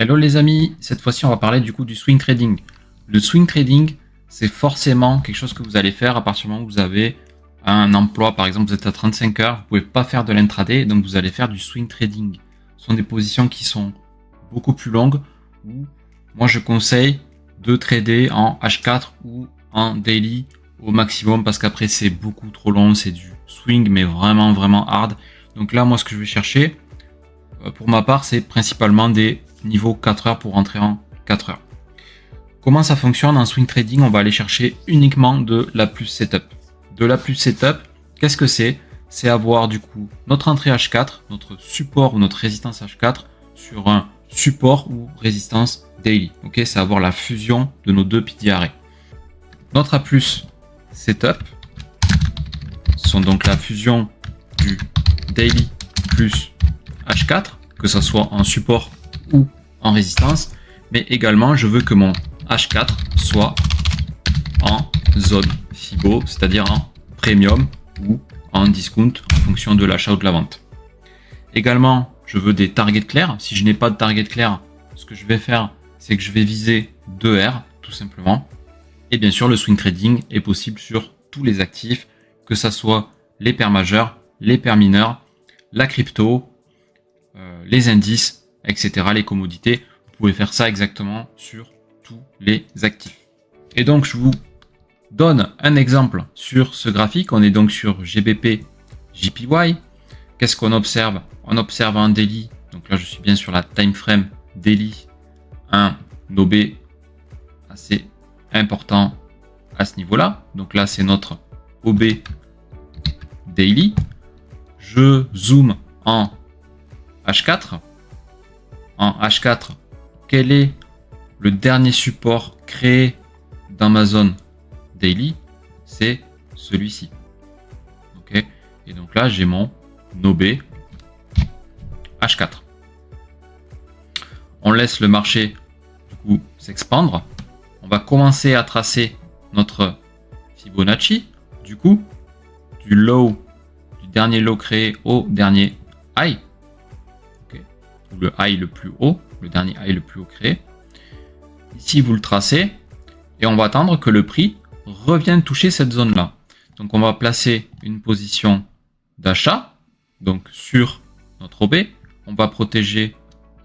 Hello les amis, cette fois-ci on va parler du coup du swing trading. Le swing trading, c'est forcément quelque chose que vous allez faire à partir du moment où vous avez un emploi, par exemple vous êtes à 35 heures, vous pouvez pas faire de l'intraday, donc vous allez faire du swing trading. Ce sont des positions qui sont beaucoup plus longues, où moi je conseille de trader en H4 ou en daily au maximum, parce qu'après c'est beaucoup trop long, c'est du swing mais vraiment hard. Donc là moi ce que je vais chercher, pour ma part, c'est principalement des niveaux 4 heures pour rentrer en 4 heures. Comment ça fonctionne en swing trading? On va aller chercher uniquement de la plus setup. De la plus setup, qu'est-ce que c'est? C'est avoir du coup notre entrée H4, notre support ou notre résistance H4 sur un support ou résistance daily. Ok, c'est avoir la fusion de nos deux piliers arrêts. Notre A plus setup sont donc la fusion du daily plus H4, que ce soit en support ou en résistance, mais également je veux que mon H4 soit en zone Fibo, c'est-à-dire en premium ou en discount en fonction de l'achat ou de la vente. Également, je veux des targets clairs. Si je n'ai pas de target clair, ce que je vais faire, c'est que je vais viser 2R tout simplement. Et bien sûr, le swing trading est possible sur tous les actifs, que ce soit les paires majeures, les paires mineures, la crypto, les indices, etc., les commodités. Vous pouvez faire ça exactement sur tous les actifs. Et donc, je vous donne un exemple sur ce graphique. On est donc sur GBP JPY. Qu'est-ce qu'on observe? On observe un daily. Donc là, je suis bien sur la time frame daily. Un OB assez important à ce niveau-là. Donc là, c'est notre OB daily. Je zoome en H4. En H4, quel est le dernier support créé dans ma zone daily? C'est celui-ci. Ok. Et donc là, j'ai mon OB H4. On laisse le marché du coup s'expandre. On va commencer à tracer notre Fibonacci. Du coup, du dernier low créé au dernier high. Ou le high le plus haut, le dernier high le plus haut créé. Ici, vous le tracez et on va attendre que le prix revienne toucher cette zone-là. Donc, on va placer une position d'achat, donc sur notre OB. On va protéger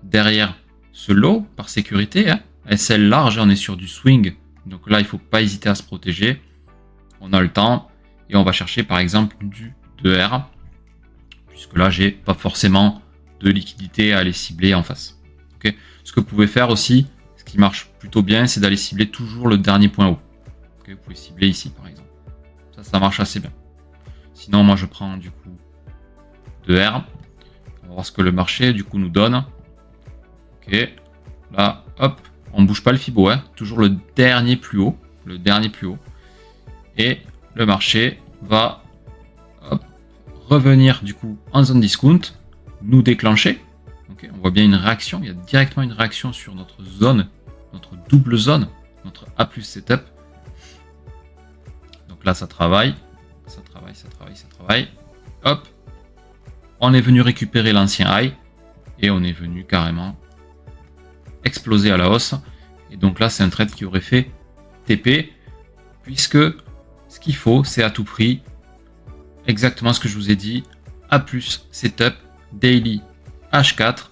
derrière ce low par sécurité. SL large, on est sur du swing. Donc là, il ne faut pas hésiter à se protéger. On a le temps et on va chercher par exemple du 2R, puisque là, j'ai pas forcément de liquidité à aller cibler en face. Okay. Ce que vous pouvez faire aussi, ce qui marche plutôt bien, c'est d'aller cibler toujours le dernier point haut. Okay. Vous pouvez cibler ici par exemple. Ça marche assez bien. Sinon, moi je prends du coup 2R. On va voir ce que le marché du coup nous donne. Ok. Là, hop, on ne bouge pas le Fibo, hein. Toujours le dernier plus haut. Le dernier plus haut. Et le marché va revenir du coup en zone discount, nous déclencher. Okay, on voit bien une réaction, il y a directement une réaction sur notre zone, notre double zone, notre A plus setup. Donc là, ça travaille. Hop, on est venu récupérer l'ancien high et on est venu carrément exploser à la hausse. Et donc là, c'est un trade qui aurait fait TP, puisque ce qu'il faut, c'est à tout prix exactement ce que je vous ai dit, A plus setup daily H4,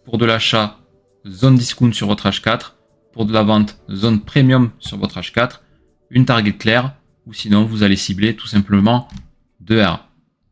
pour de l'achat zone discount sur votre H4, pour de la vente zone premium sur votre H4, une target claire, ou sinon vous allez cibler tout simplement 2R.